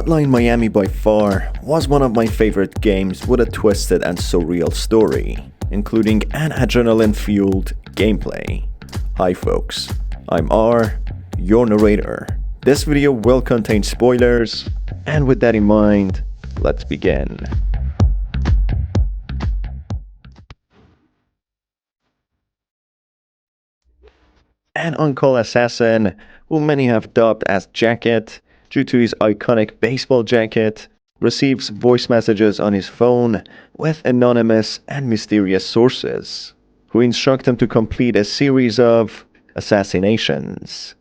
Hotline Miami by far was one of my favorite games with a twisted and surreal story, including an adrenaline-fueled gameplay. Hi folks, I'm R, your narrator. This video will contain spoilers, and with that in mind, let's begin. An on-call assassin, who many have dubbed as Jacket due to his iconic baseball jacket, receives voice messages on his phone with anonymous and mysterious sources, who instruct him to complete a series of assassinations.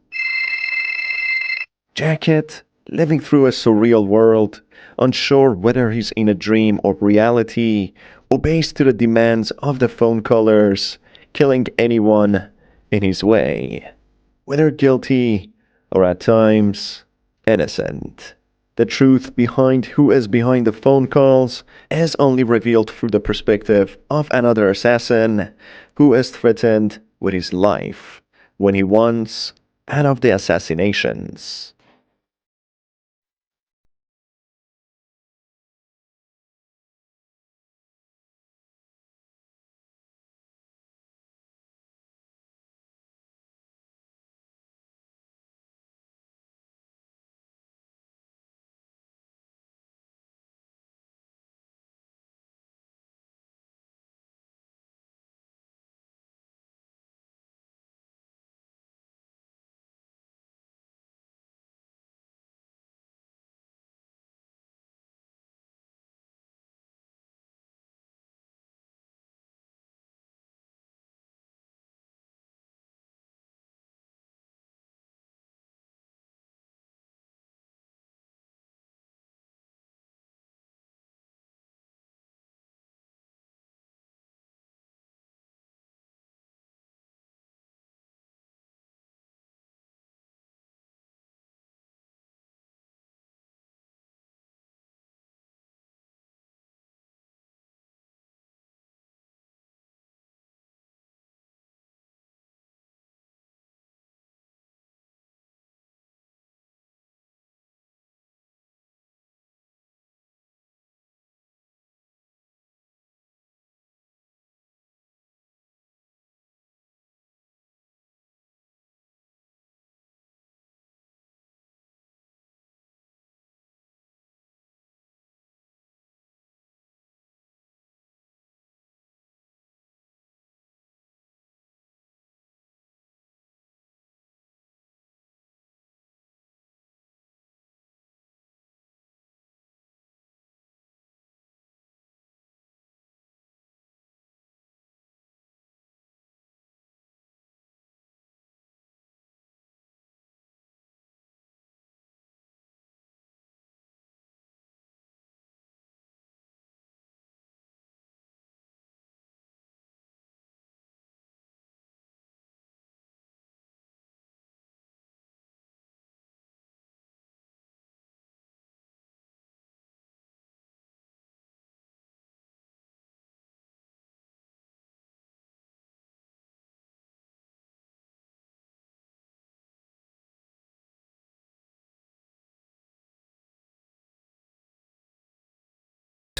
Jacket, living through a surreal world, unsure whether he's in a dream or reality, obeys to the demands of the phone callers, killing anyone in his way, whether guilty or at times innocent. The truth behind who is behind the phone calls is only revealed through the perspective of another assassin who is threatened with his life when he wants out of the assassinations.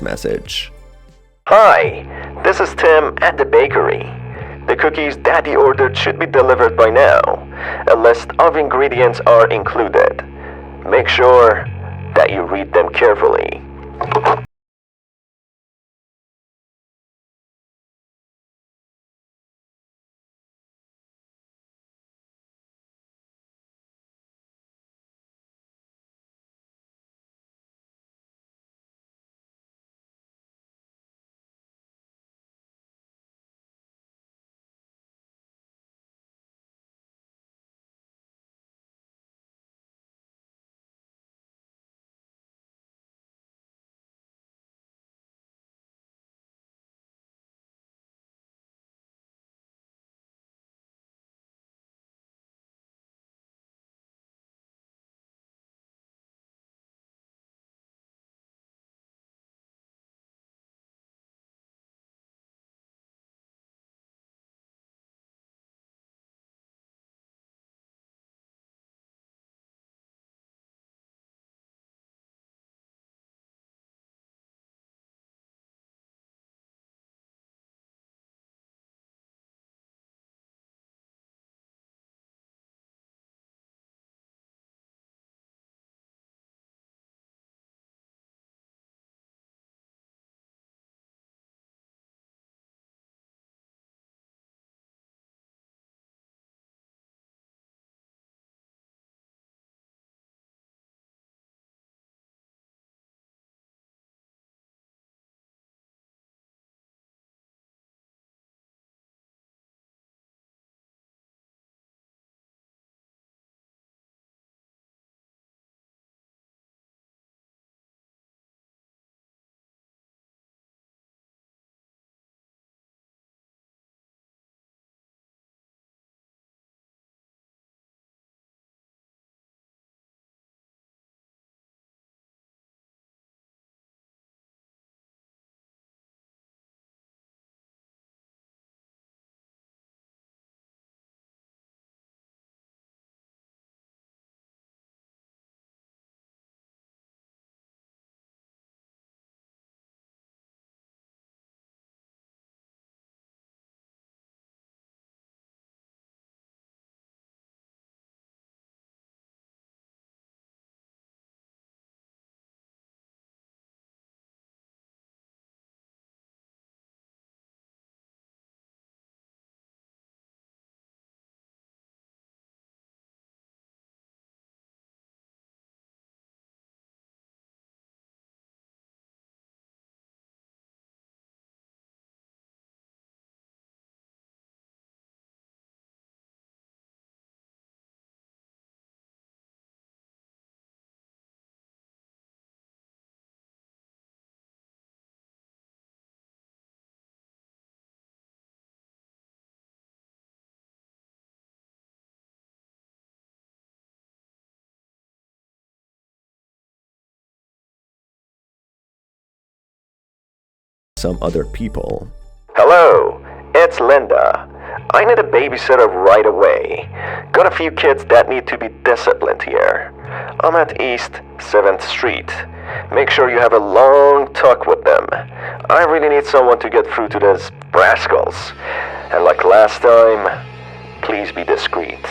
Message. Hi, this is Tim at the bakery. The cookies Daddy ordered should be delivered by now. A list of ingredients are included. Make sure that you read them carefully. some other people. Hello, it's Linda. I need a babysitter right away. Got a few kids that need to be disciplined here. I'm at East 7th Street. Make sure you have a long talk with them. I really need someone to get through to those rascals. And like last time, please be discreet.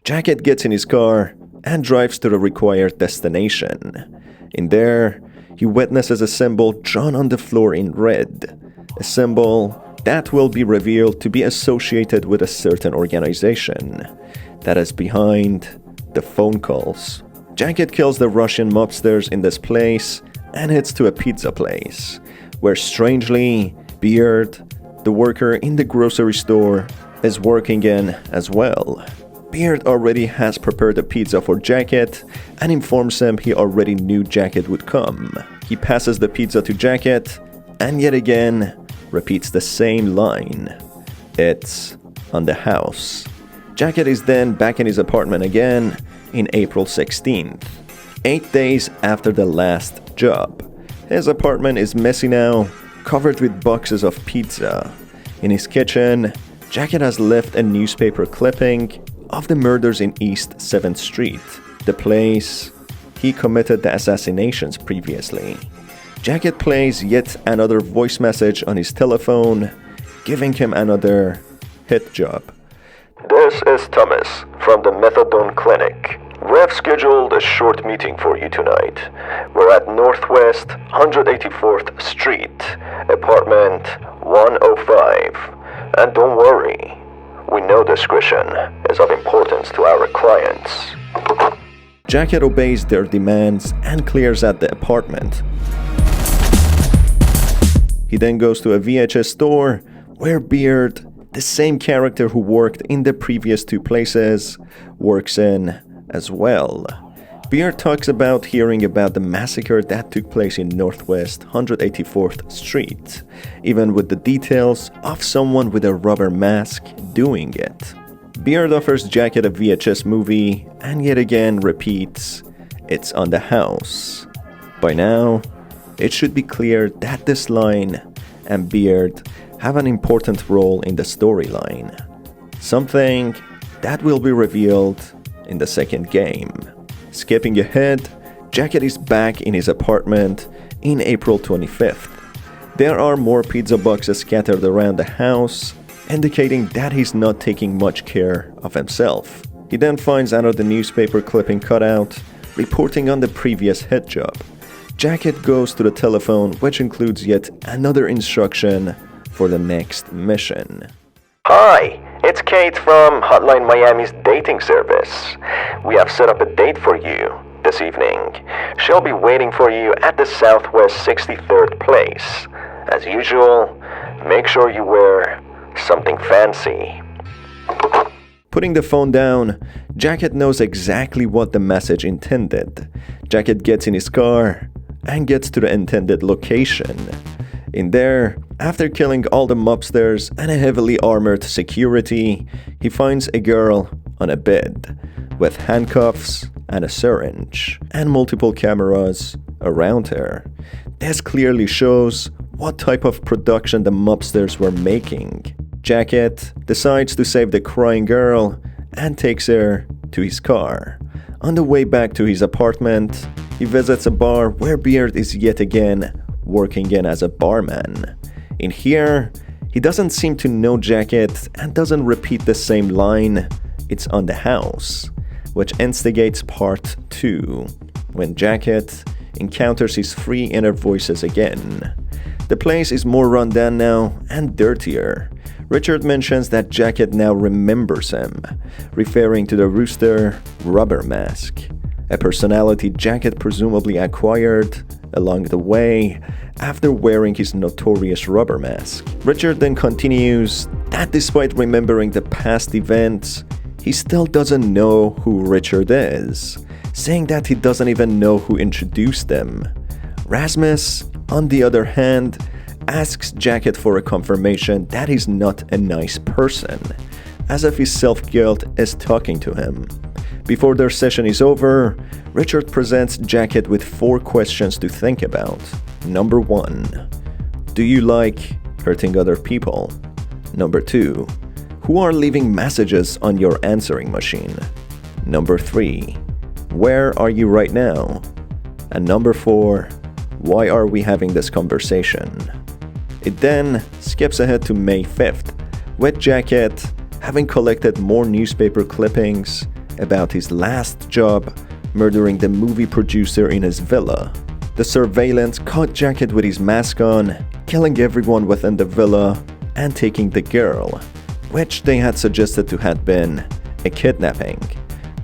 Jacket gets in his car and drives to the required destination. In there, he witnesses a symbol drawn on the floor in red. A symbol that will be revealed to be associated with a certain organization that is behind the phone calls. Jacket kills the Russian mobsters in this place and heads to a pizza place, where strangely, Beard, the worker in the grocery store, is working in as well. Beard already has prepared a pizza for Jacket and informs him he already knew Jacket would come. He passes the pizza to Jacket and yet again repeats the same line. It's on the house. Jacket is then back in his apartment again in April 16th, 8 days after the last job. His apartment is messy now, covered with boxes of pizza. In his kitchen, Jacket has left a newspaper clipping of the murders in East 7th Street, the place he committed the assassinations previously. Jacket plays yet another voice message on his telephone, giving him another hit job. This is Thomas from the Methadone Clinic. We've scheduled a short meeting for you tonight. We're at Northwest 184th Street, apartment 105. And don't worry, we know discretion is of importance to our clients. Jacket obeys their demands and clears out the apartment. He then goes to a VHS store where Beard, the same character who worked in the previous two places, works in as well. Beard talks about hearing about the massacre that took place in Northwest 184th Street, even with the details of someone with a rubber mask doing it. Beard offers Jacket a VHS movie and yet again repeats, "It's on the house." By now, it should be clear that this line and Beard have an important role in the storyline. Something that will be revealed in the second game. Skipping ahead, Jacket is back in his apartment in April 25th. There are more pizza boxes scattered around the house, indicating that he's not taking much care of himself. He then finds another newspaper clipping cutout, reporting on the previous hit job. Jacket goes to the telephone, which includes yet another instruction for the next mission. Hi, it's Kate from Hotline Miami's dating service. We have set up a date for you this evening. She'll be waiting for you at the Southwest 63rd place. As usual, make sure you wear something fancy. Putting the phone down, Jacket knows exactly what the message intended. Jacket gets in his car and gets to the intended location. In there, after killing all the mobsters and a heavily armored security, he finds a girl on a bed with handcuffs and a syringe and multiple cameras around her. This clearly shows what type of production the mobsters were making. Jacket decides to save the crying girl and takes her to his car. On the way back to his apartment, he visits a bar where Beard is yet again working in as a barman. In here, he doesn't seem to know Jacket and doesn't repeat the same line, "It's on the house," which instigates part 2, when Jacket encounters his three inner voices again. The place is more run down now and dirtier. Richard mentions that Jacket now remembers him, referring to the rooster rubber mask, a personality Jacket presumably acquired along the way after wearing his notorious rubber mask. Richard then continues that despite remembering the past events, he still doesn't know who Richard is, saying that he doesn't even know who introduced them. Rasmus, on the other hand, asks Jacket for a confirmation that he's not a nice person, as if his self-guilt is talking to him. Before their session is over, Richard presents Jacket with 4 questions to think about. Number 1. Do you like hurting other people? Number 2. Who are leaving messages on your answering machine? Number 3. Where are you right now? And number 4. Why are we having this conversation? It then skips ahead to May 5th, with Jacket having collected more newspaper clippings about his last job murdering the movie producer in his villa. The surveillance caught Jacket with his mask on, killing everyone within the villa and taking the girl, which they had suggested to have been a kidnapping.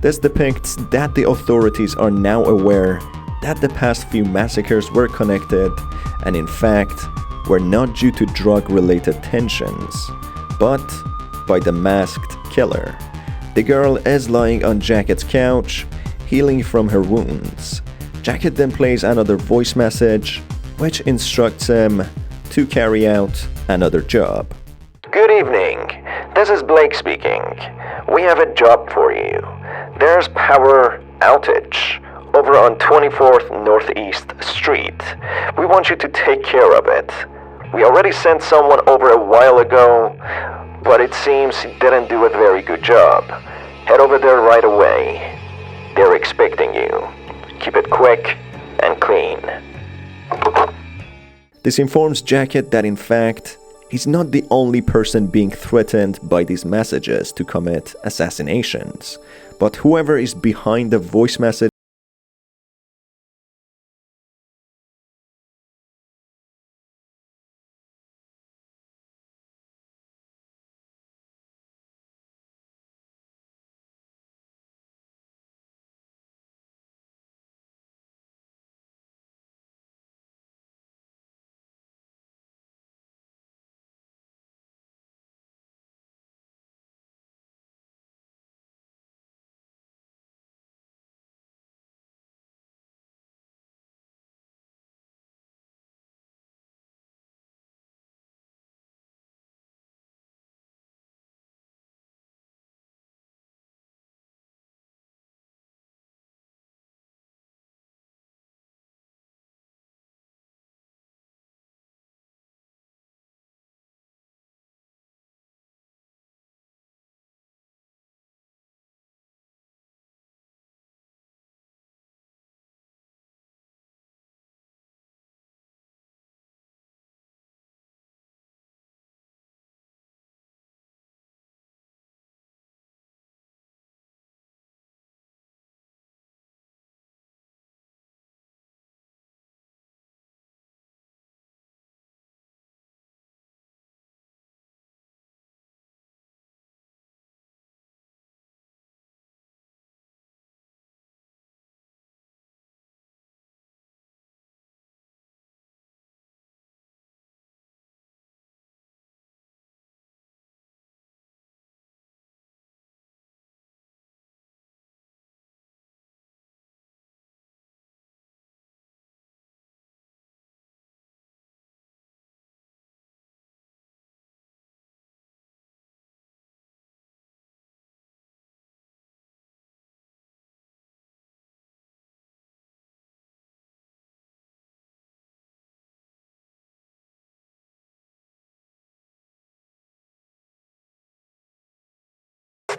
This depicts that the authorities are now aware that the past few massacres were connected and in fact were not due to drug-related tensions, but by the masked killer. The girl is lying on Jacket's couch, healing from her wounds. Jacket then plays another voice message, which instructs him to carry out another job. Good evening. This is Blake speaking. We have a job for you. There's power outage over on 24th Northeast Street. We want you to take care of it. We already sent someone over a while ago, but it seems he didn't do a very good job. Head over there right away. They're expecting you. Keep it quick and clean. This informs Jacket that in fact, he's not the only person being threatened by these messages to commit assassinations, but whoever is behind the voice message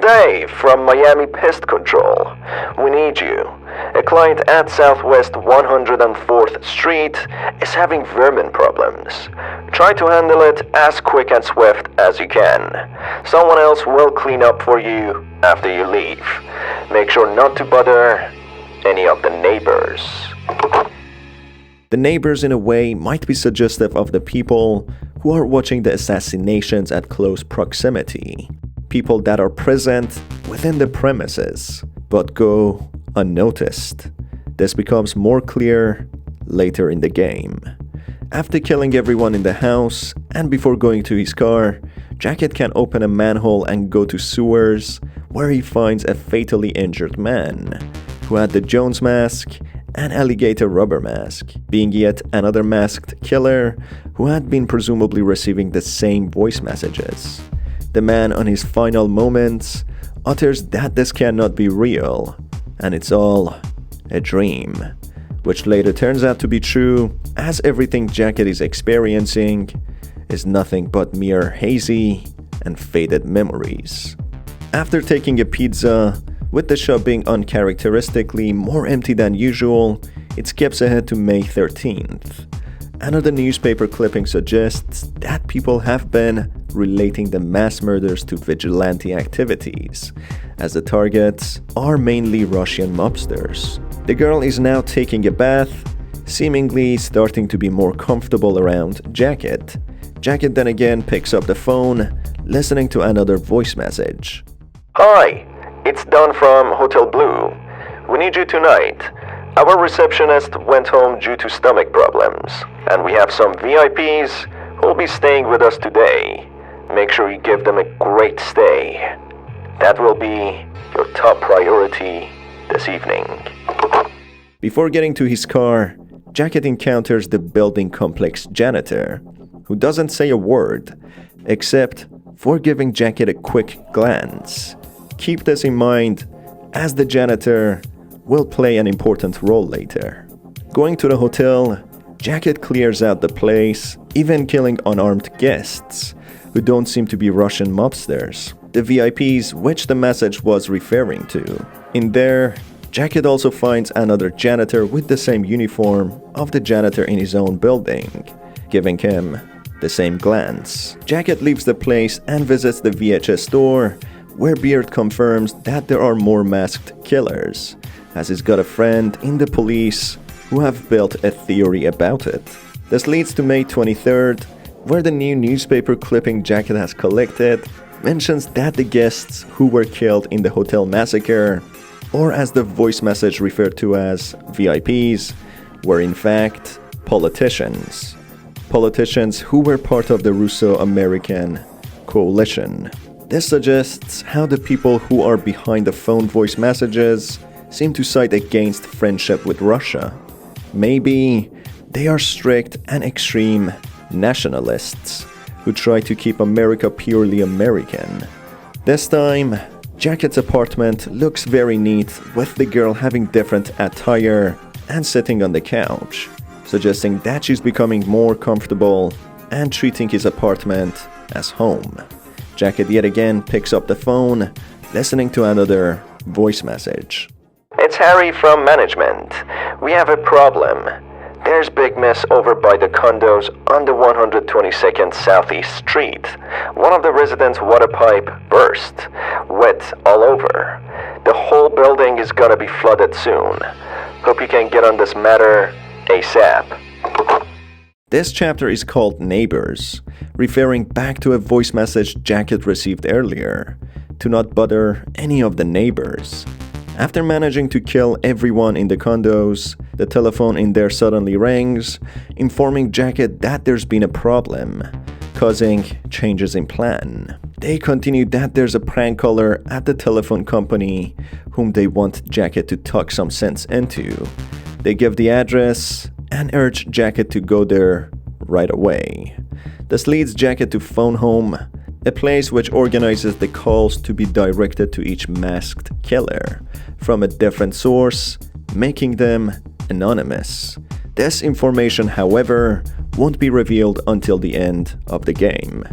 Dave from Miami Pest Control. We need you. A client at Southwest 104th Street is having vermin problems. Try to handle it as quick and swift as you can. Someone else will clean up for you after you leave. Make sure not to bother any of the neighbors. The neighbors, in a way, might be suggestive of the people who are watching the assassinations at close proximity. People that are present within the premises, but go unnoticed. This becomes more clear later in the game. After killing everyone in the house, and before going to his car, Jacket can open a manhole and go to sewers, where he finds a fatally injured man, who had the Jones mask and alligator rubber mask, being yet another masked killer who had been presumably receiving the same voice messages. The man, on his final moments, utters that this cannot be real, and it's all a dream, which later turns out to be true, as everything Jacket is experiencing is nothing but mere hazy and faded memories. After taking a pizza, with the shop being uncharacteristically more empty than usual, it skips ahead to May 13th. Another newspaper clipping suggests that people have been relating the mass murders to vigilante activities, as the targets are mainly Russian mobsters. The girl is now taking a bath, seemingly starting to be more comfortable around Jacket. Jacket then again picks up the phone, listening to another voice message. Hi, it's Don from Hotel Blue. We need you tonight. Our receptionist went home due to stomach problems, and we have some VIPs who'll be staying with us today. Make sure you give them a great stay. That will be your top priority this evening. Before getting to his car, Jacket encounters the building complex janitor, who doesn't say a word, except for giving Jacket a quick glance. Keep this in mind, as the janitor will play an important role later. Going to the hotel, Jacket clears out the place, even killing unarmed guests, who don't seem to be Russian mobsters, the VIPs which the message was referring to. In there, Jacket also finds another janitor with the same uniform of the janitor in his own building, giving him the same glance. Jacket leaves the place and visits the VHS store, where Beard confirms that there are more masked killers, as he's got a friend in the police who have built a theory about it. This leads to May 23rd, where the new newspaper clipping Jacket has collected mentions that the guests who were killed in the hotel massacre, or as the voice message referred to as VIPs, were in fact politicians. Politicians who were part of the Russo-American coalition. This suggests how the people who are behind the phone voice messages seem to side against friendship with Russia. Maybe they are strict and extreme nationalists who try to keep America purely American. This time, Jacket's apartment looks very neat, with the girl having different attire and sitting on the couch, suggesting that she's becoming more comfortable and treating his apartment as home. Jacket yet again picks up the phone, listening to another voice message. It's Harry from management. We have a problem. There's big mess over by the condos on the 122nd Southeast Street. One of the residents' water pipe burst. Wet all over. The whole building is gonna be flooded soon. Hope you can get on this matter ASAP. This chapter is called Neighbors, referring back to a voice message Jacket received earlier, to not bother any of the neighbors. After managing to kill everyone in the condos, the telephone in there suddenly rings, informing Jacket that there's been a problem, causing changes in plan. They continue that there's a prank caller at the telephone company whom they want Jacket to talk some sense into. They give the address and urge Jacket to go there right away. This leads Jacket to Phone Home, a place which organizes the calls to be directed to each masked killer from a different source, making them anonymous. This information, however, won't be revealed until the end of the game.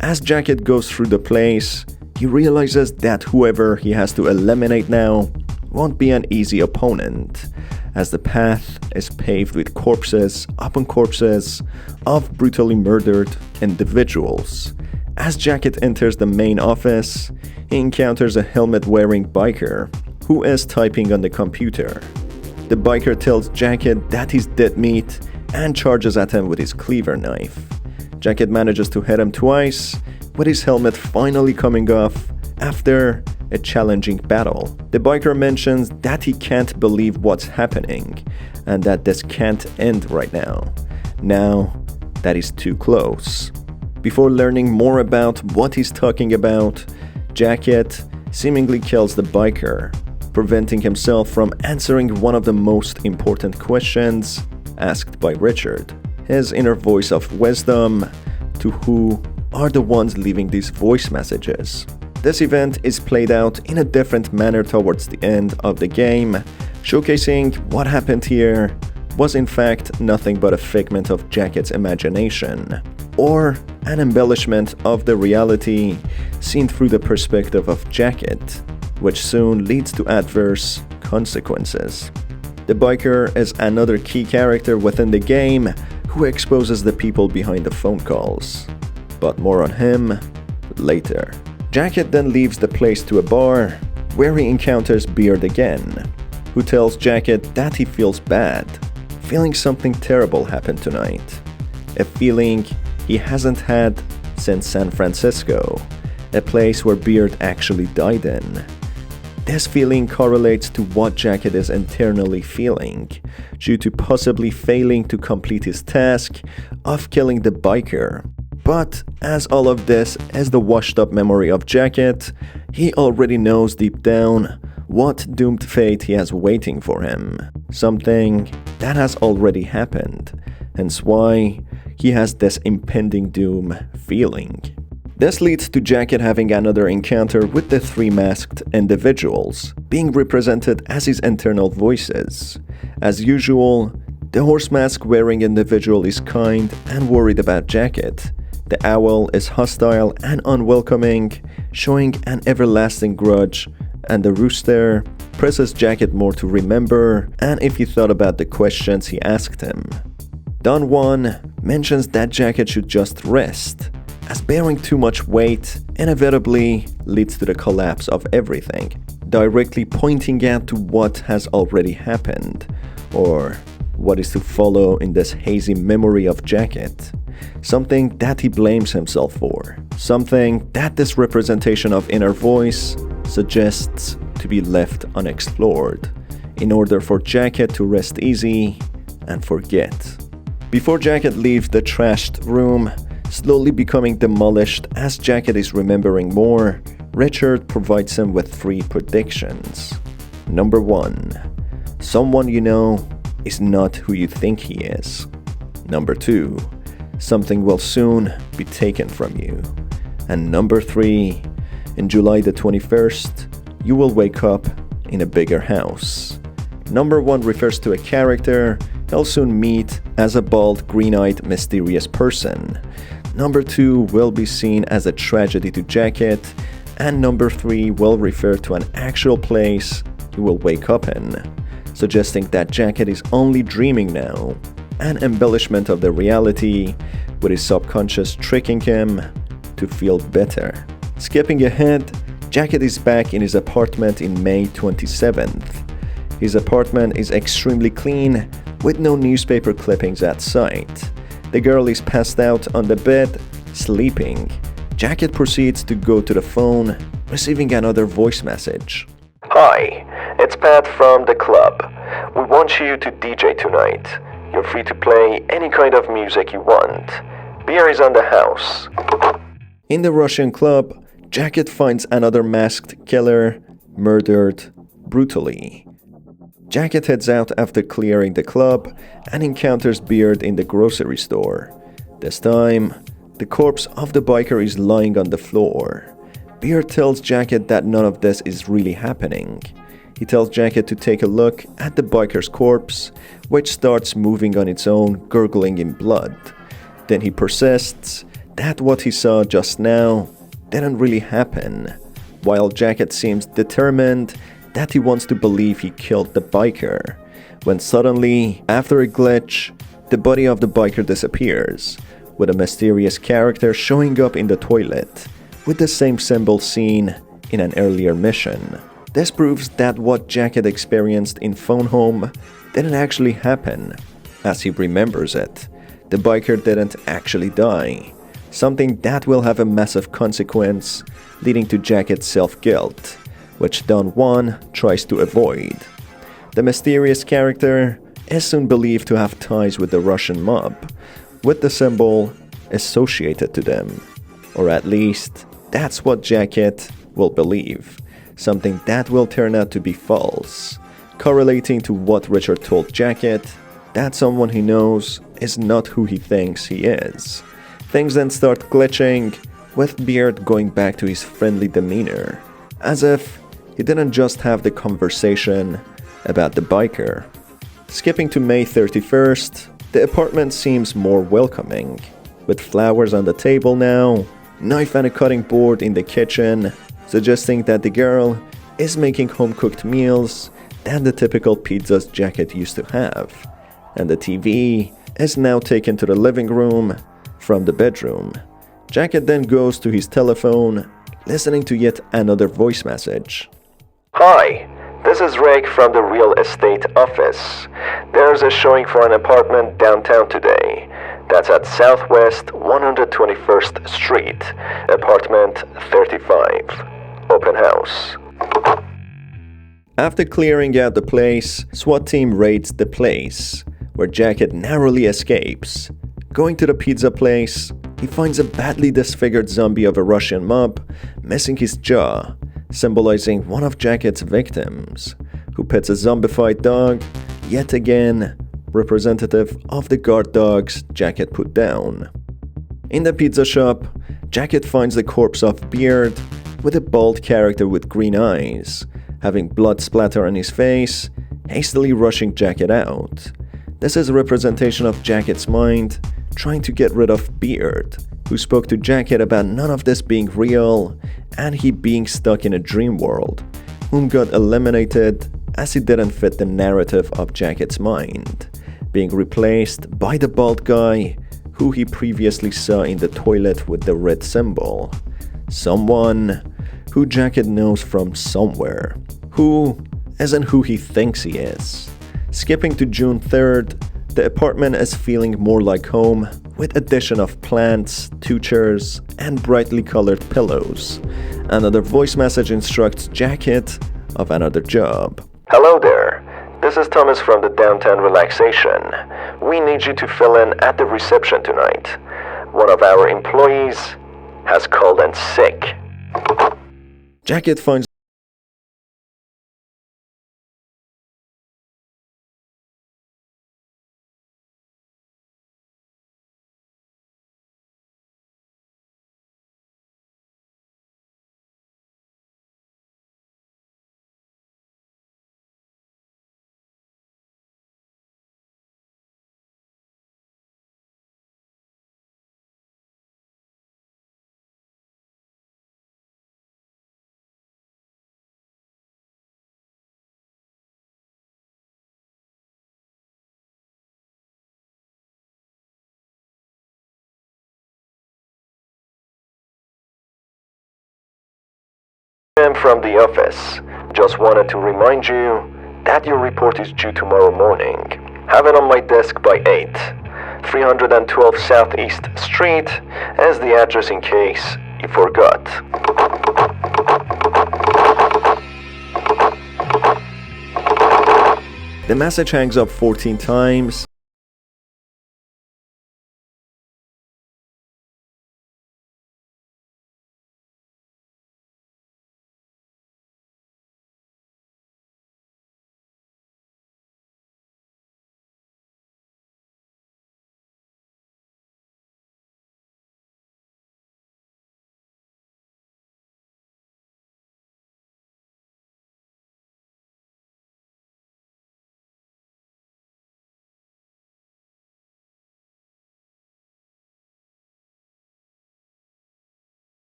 As Jacket goes through the place, he realizes that whoever he has to eliminate now won't be an easy opponent, as the path is paved with corpses upon corpses of brutally murdered individuals. As Jacket enters the main office, he encounters a helmet-wearing biker who is typing on the computer. The biker tells Jacket that he's dead meat and charges at him with his cleaver knife. Jacket manages to hit him twice, with his helmet finally coming off after a challenging battle. The biker mentions that he can't believe what's happening and that this can't end right now. Now that is too close. Before learning more about what he's talking about, Jacket seemingly kills the biker, preventing himself from answering one of the most important questions asked by Richard, his inner voice of wisdom, to who are the ones leaving these voice messages. This event is played out in a different manner towards the end of the game, showcasing what happened here was in fact nothing but a figment of Jacket's imagination, or an embellishment of the reality seen through the perspective of Jacket, which soon leads to adverse consequences. The biker is another key character within the game who exposes the people behind the phone calls, but more on him later. Jacket then leaves the place to a bar where he encounters Beard again, who tells Jacket that he feels bad, feeling something terrible happened tonight, a feeling he hasn't had since San Francisco, a place where Beard actually died in. This feeling correlates to what Jacket is internally feeling, due to possibly failing to complete his task of killing the biker. But as all of this is the washed up memory of Jacket, he already knows deep down what doomed fate he has waiting for him. Something that has already happened, hence why he has this impending doom feeling. This leads to Jacket having another encounter with the three masked individuals, being represented as his internal voices. As usual, the horse mask wearing individual is kind and worried about Jacket. The owl is hostile and unwelcoming, showing an everlasting grudge, and the rooster presses Jacket more to remember and if he thought about the questions he asked him. Don Juan mentions that Jacket should just rest, as bearing too much weight inevitably leads to the collapse of everything, directly pointing out to what has already happened, or what is to follow in this hazy memory of Jacket. Something that he blames himself for, something that this representation of inner voice suggests to be left unexplored, in order for Jacket to rest easy and forget. Before Jacket leaves the trashed room, slowly becoming demolished as Jacket is remembering more, Richard provides him with 3 predictions. Number 1. Someone you know is not who you think he is. Number 2. Something will soon be taken from you. And number 3. In July the 21st, you will wake up in a bigger house. Number 1 refers to a character he'll soon meet as a bald, green-eyed, mysterious person. Number 2 will be seen as a tragedy to Jacket, and number 3 will refer to an actual place he will wake up in, suggesting that Jacket is only dreaming now, an embellishment of the reality, with his subconscious tricking him to feel better. Skipping ahead, Jacket is back in his apartment in May 27th. His apartment is extremely clean, with no newspaper clippings at sight. The girl is passed out on the bed, sleeping. Jacket proceeds to go to the phone, receiving another voice message. Hi, it's Pat from the club. We want you to DJ tonight. You're free to play any kind of music you want. Beer is on the house. In the Russian club, Jacket finds another masked killer, murdered brutally. Jacket heads out after clearing the club and encounters Beard in the grocery store. This time, the corpse of the biker is lying on the floor. Beard tells Jacket that none of this is really happening. He tells Jacket to take a look at the biker's corpse, which starts moving on its own, gurgling in blood. Then he persists that what he saw just now didn't really happen, while Jacket seems determined that he wants to believe he killed the biker, when suddenly, after a glitch, the body of the biker disappears, with a mysterious character showing up in the toilet, with the same symbol seen in an earlier mission. This proves that what Jacket experienced in Phone Home didn't actually happen, as he remembers it. The biker didn't actually die, something that will have a massive consequence, leading to Jacket's self-guilt, which Don Juan tries to avoid. The mysterious character is soon believed to have ties with the Russian mob, with the symbol associated to them. Or at least, that's what Jacket will believe, something that will turn out to be false, correlating to what Richard told Jacket, that someone he knows is not who he thinks he is. Things then start glitching, with Beard going back to his friendly demeanor, as if he didn't just have the conversation, about the biker. Skipping to May 31st, the apartment seems more welcoming, with flowers on the table now, knife and a cutting board in the kitchen, suggesting that the girl is making home-cooked meals than the typical pizzas Jacket used to have. And the TV is now taken to the living room from the bedroom. Jacket then goes to his telephone, listening to yet another voice message. Hi, this is Rick from the real estate office. There's a showing for an apartment downtown today. That's at Southwest 121st Street, apartment 35. Open house. After clearing out the place, SWAT team raids the place, where Jacket narrowly escapes. Going to the pizza place, he finds a badly disfigured zombie of a Russian mob, missing his jaw, symbolizing one of Jacket's victims, who pets a zombified dog, yet again representative of the guard dogs Jacket put down. In the pizza shop, Jacket finds the corpse of Beard with a bald character with green eyes, having blood splatter on his face, hastily rushing Jacket out. This is a representation of Jacket's mind trying to get rid of Beard, who spoke to Jacket about none of this being real and he being stuck in a dream world, whom got eliminated as he didn't fit the narrative of Jacket's mind, being replaced by the bald guy who he previously saw in the toilet with the red symbol. Someone who Jacket knows from somewhere, who isn't who he thinks he is. Skipping to June 3rd, the apartment is feeling more like home, with addition of plants, 2 chairs, and brightly colored pillows. Another voice message instructs Jacket of another job. Hello there. This is Thomas from the Downtown Relaxation. We need you to fill in at the reception tonight. One of our employees has called in sick. Jacket finds I'm from the office. Just wanted to remind you that your report is due tomorrow morning. Have it on my desk by 8. 312 Southeast Street as the address in case you forgot. the message hangs up 14 times.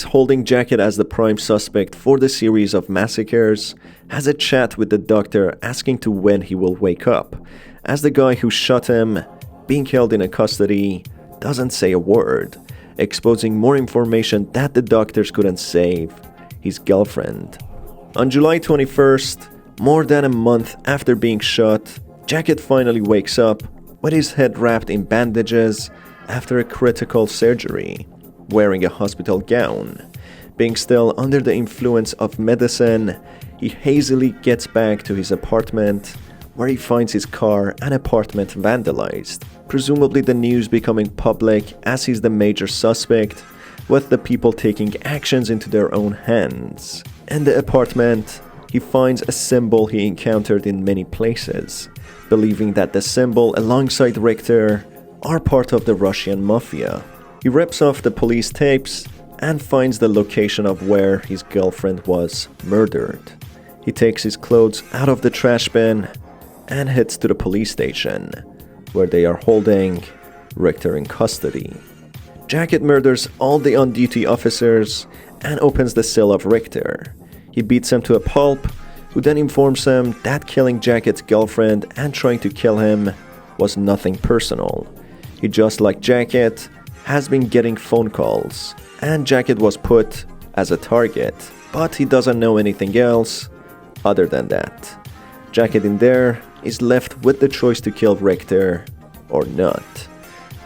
holding Jacket as the prime suspect for the series of massacres, has a chat with the doctor asking to when he will wake up, as the guy who shot him, being held in a custody, doesn't say a word, exposing more information that the doctors couldn't save: his girlfriend. On July 21st, more than a month after being shot, Jacket finally wakes up with his head wrapped in bandages after a critical surgery, wearing a hospital gown. Being still under the influence of medicine, he hazily gets back to his apartment, where he finds his car and apartment vandalized, presumably the news becoming public as he's the major suspect, with the people taking actions into their own hands. In the apartment, he finds a symbol he encountered in many places, believing that the symbol alongside Richter are part of the Russian mafia. He rips off the police tapes and finds the location of where his girlfriend was murdered. He takes his clothes out of the trash bin and heads to the police station, where they are holding Richter in custody. Jacket murders all the on-duty officers and opens the cell of Richter. He beats him to a pulp, who then informs him that killing Jacket's girlfriend and trying to kill him was nothing personal. He, just like Jacket, has been getting phone calls, and Jacket was put as a target, but he doesn't know anything else other than that. Jacket in there is left with the choice to kill Richter or not.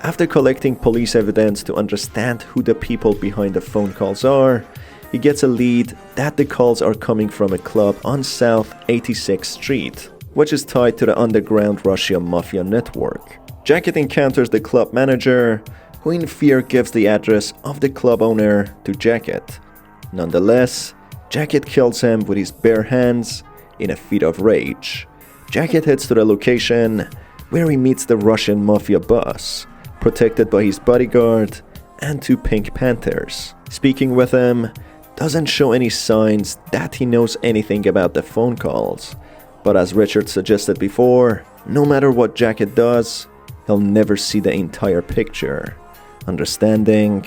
After collecting police evidence to understand who the people behind the phone calls are, he gets a lead that the calls are coming from a club on South 86th Street, which is tied to the underground Russian mafia network. Jacket encounters the club manager, who in fear gives the address of the club owner to Jacket. Nonetheless, Jacket kills him with his bare hands in a fit of rage. Jacket heads to the location, where he meets the Russian mafia boss, protected by his bodyguard and two Pink Panthers. Speaking with him doesn't show any signs that he knows anything about the phone calls, but as Richard suggested before, no matter what Jacket does, he'll never see the entire picture, understanding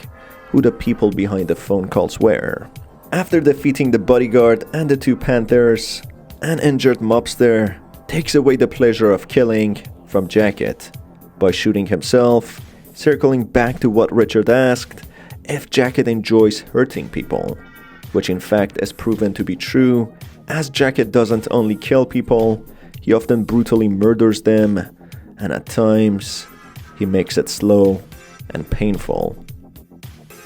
who the people behind the phone calls were. After defeating the bodyguard and the two Panthers, an injured mobster takes away the pleasure of killing from Jacket by shooting himself, circling back to what Richard asked, if Jacket enjoys hurting people, which in fact is proven to be true, as Jacket doesn't only kill people, he often brutally murders them, and at times, he makes it slow and painful.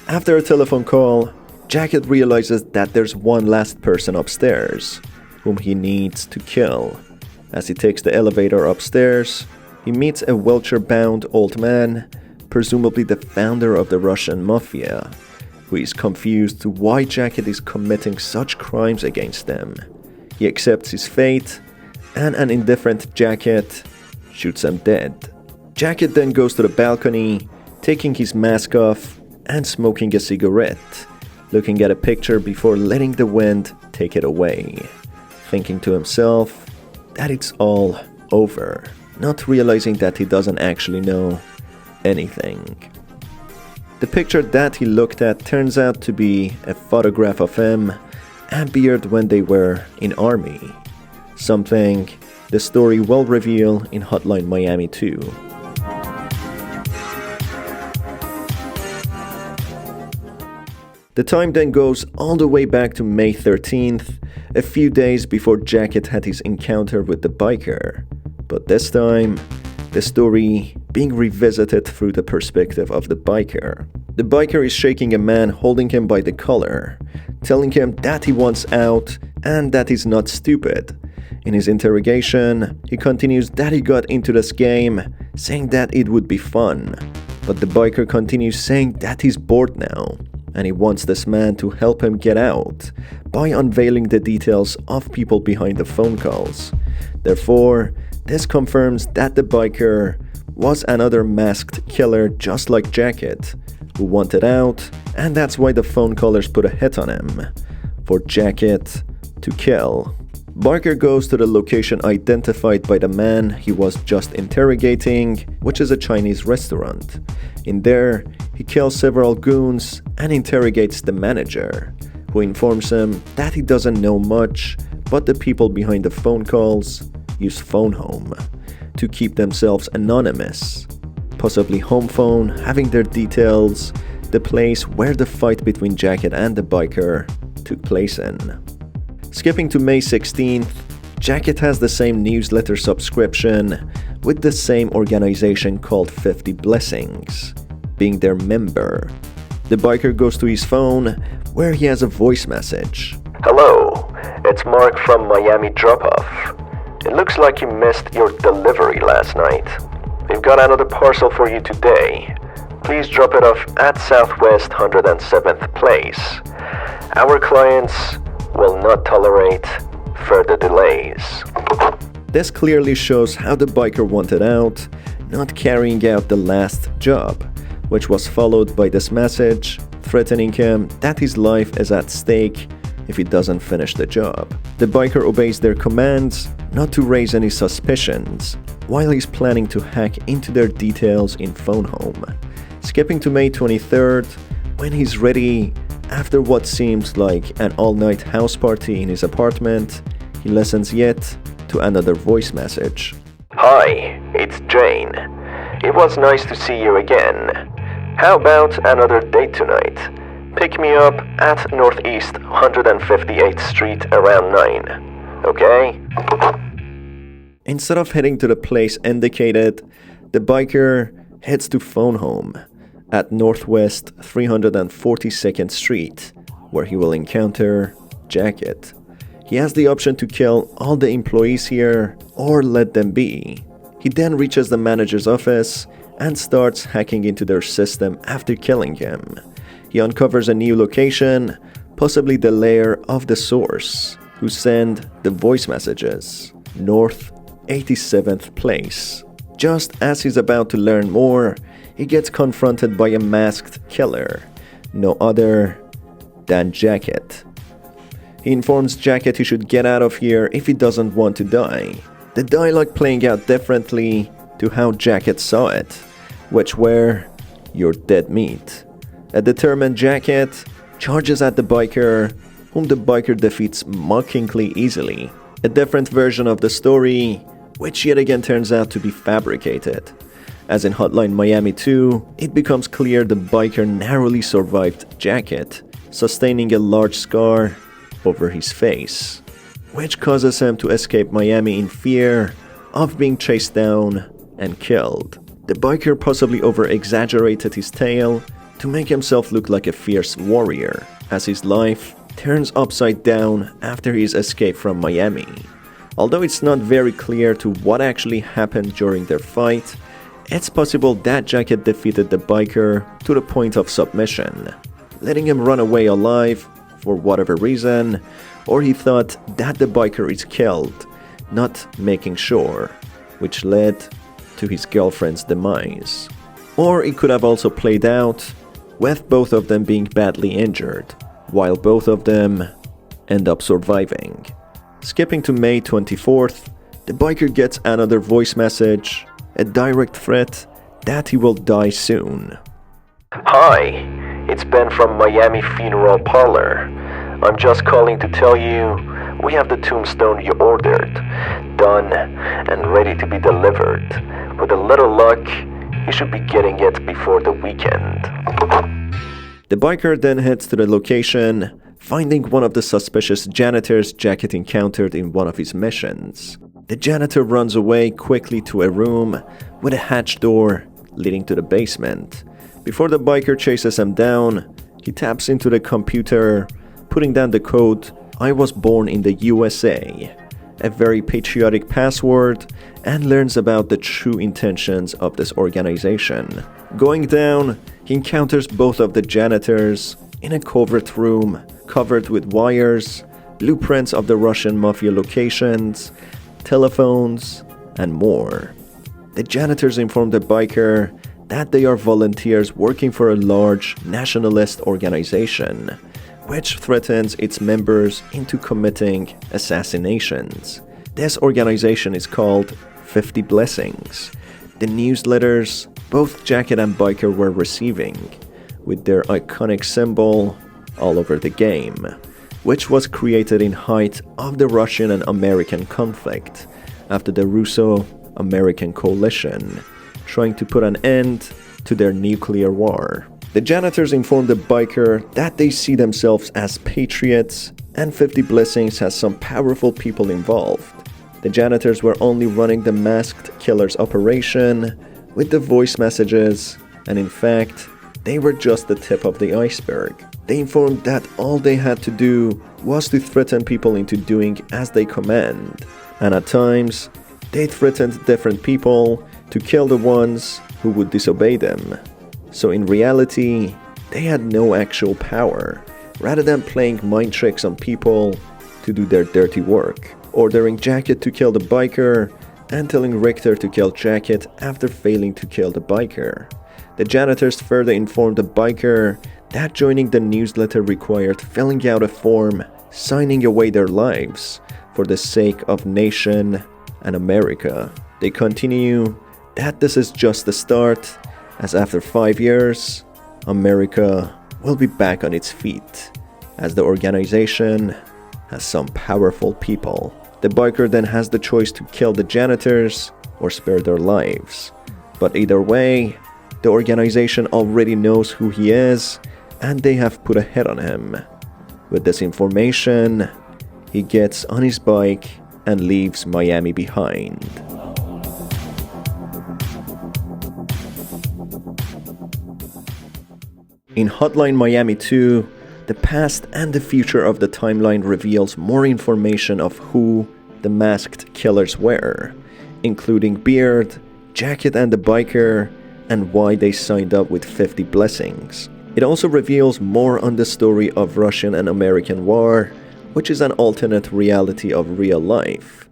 After a telephone call, Jacket realizes that there's one last person upstairs, whom he needs to kill. As he takes the elevator upstairs, he meets a wheelchair-bound old man, presumably the founder of the Russian mafia, who is confused to why Jacket is committing such crimes against them. He accepts his fate, and an indifferent Jacket shoots him dead. Jacket then goes to the balcony, taking his mask off and smoking a cigarette, looking at a picture before letting the wind take it away, thinking to himself that it's all over, not realizing that he doesn't actually know anything. The picture that he looked at turns out to be a photograph of him and Beard when they were in army, something the story will reveal in Hotline Miami 2. The time then goes all the way back to May 13th, a few days before Jacket had his encounter with the biker. But this time, the story being revisited through the perspective of the biker. The biker is shaking a man holding him by the collar, telling him that he wants out and that he's not stupid. In his interrogation, he continues that he got into this game saying that it would be fun. But the biker continues saying that he's bored now, and he wants this man to help him get out by unveiling the details of people behind the phone calls. Therefore, this confirms that the biker was another masked killer just like Jacket, who wanted out, and that's why the phone callers put a hit on him, for Jacket to kill. Barker goes to the location identified by the man he was just interrogating, which is a Chinese restaurant. In there, he kills several goons and interrogates the manager, who informs him that he doesn't know much, but the people behind the phone calls use phone home to keep themselves anonymous. Possibly home phone having their details, the place where the fight between Jacket and the biker took place in. Skipping to May 16th, Jacket has the same newsletter subscription with the same organization called 50 Blessings, being their member. The biker goes to his phone where he has a voice message. Hello, it's Mark from Miami Drop-Off. It looks like you missed your delivery last night. We've got another parcel for you today. Please drop it off at Southwest 107th Place. Our clients will not tolerate further delays. This clearly shows how the biker wanted out, not carrying out the last job, which was followed by this message threatening him that his life is at stake if he doesn't finish the job. The biker obeys their commands not to raise any suspicions, while he's planning to hack into their details in phone home. Skipping to May 23rd, when he's ready, after what seems like an all-night house party in his apartment, he listens yet to another voice message. Hi, it's Jane. It was nice to see you again. How about another date tonight? Pick me up at Northeast 158th Street around 9, okay? Instead of heading to the place indicated, the biker heads to phone home at Northwest 342nd Street, where he will encounter Jacket. He has the option to kill all the employees here or let them be. He then reaches the manager's office and starts hacking into their system after killing him. He uncovers a new location, possibly the lair of the source, who send the voice messages, North 87th Place. Just as he's about to learn more, he gets confronted by a masked killer, no other than Jacket. He informs Jacket he should get out of here if he doesn't want to die. The dialogue playing out differently to how Jacket saw it, which were, "You're dead meat." A determined Jacket charges at the biker, whom the biker defeats mockingly easily. A different version of the story, which yet again turns out to be fabricated. As in Hotline Miami 2, it becomes clear the biker narrowly survived Jacket, sustaining a large scar over his face, which causes him to escape Miami in fear of being chased down and killed. The biker possibly over-exaggerated his tale to make himself look like a fierce warrior, as his life turns upside down after his escape from Miami. Although it's not very clear to what actually happened during their fight, it's possible that Jacket defeated the biker to the point of submission, letting him run away alive for whatever reason, or he thought that the biker is killed, not making sure, which led to his girlfriend's demise. Or it could have also played out with both of them being badly injured, while both of them end up surviving. Skipping to May 24th, the biker gets another voice message, a direct threat that he will die soon. Hi, it's Ben from Miami Funeral Parlor. I'm just calling to tell you we have the tombstone you ordered, done and ready to be delivered. With a little luck, you should be getting it before the weekend. The biker then heads to the location, finding one of the suspicious janitors Jacket encountered in one of his missions. The janitor runs away quickly to a room with a hatch door leading to the basement. Before the biker chases him down, he taps into the computer, putting down the code, "I was born in the USA," a very patriotic password, and learns about the true intentions of this organization. Going down, he encounters both of the janitors in a covert room covered with wires, blueprints of the Russian mafia locations, telephones, and more. The janitors inform the biker that they are volunteers working for a large nationalist organization, which threatens its members into committing assassinations. This organization is called 50 Blessings. The newsletters both Jacket and Biker were receiving, with their iconic symbol all over the game, which was created in height of the Russian and American conflict after the Russo-American coalition trying to put an end to their nuclear war. The janitors informed the biker that they see themselves as patriots, and 50 Blessings has some powerful people involved. The janitors were only running the masked killer's operation with the voice messages, and in fact, they were just the tip of the iceberg. They informed that all they had to do was to threaten people into doing as they command, and at times, they threatened different people to kill the ones who would disobey them. So in reality, they had no actual power, rather than playing mind tricks on people to do their dirty work, ordering Jacket to kill the biker and telling Richter to kill Jacket after failing to kill the biker. The janitors further informed the biker that joining the newsletter required filling out a form signing away their lives for the sake of nation and America. They continue that this is just the start, as after 5 years, America will be back on its feet, as the organization has some powerful people. The biker then has the choice to kill the janitors or spare their lives. But either way, the organization already knows who he is, and they have put a hit on him. With this information, he gets on his bike and leaves Miami behind. In Hotline Miami 2, the past and the future of the timeline reveals more information of who the masked killers were, including Beard, Jacket and the biker, and why they signed up with 50 Blessings. It also reveals more on the story of Russian and American war, which is an alternate reality of real life.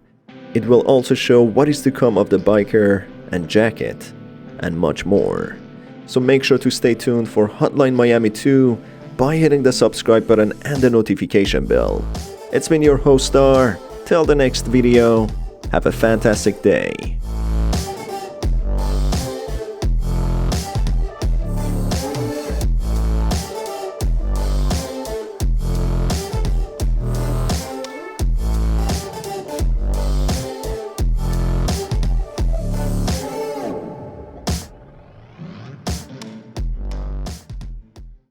It will also show what is to come of the biker and Jacket, and much more. So make sure to stay tuned for Hotline Miami 2 by hitting the subscribe button and the notification bell. It's been your host Star. Till the next video, have a fantastic day.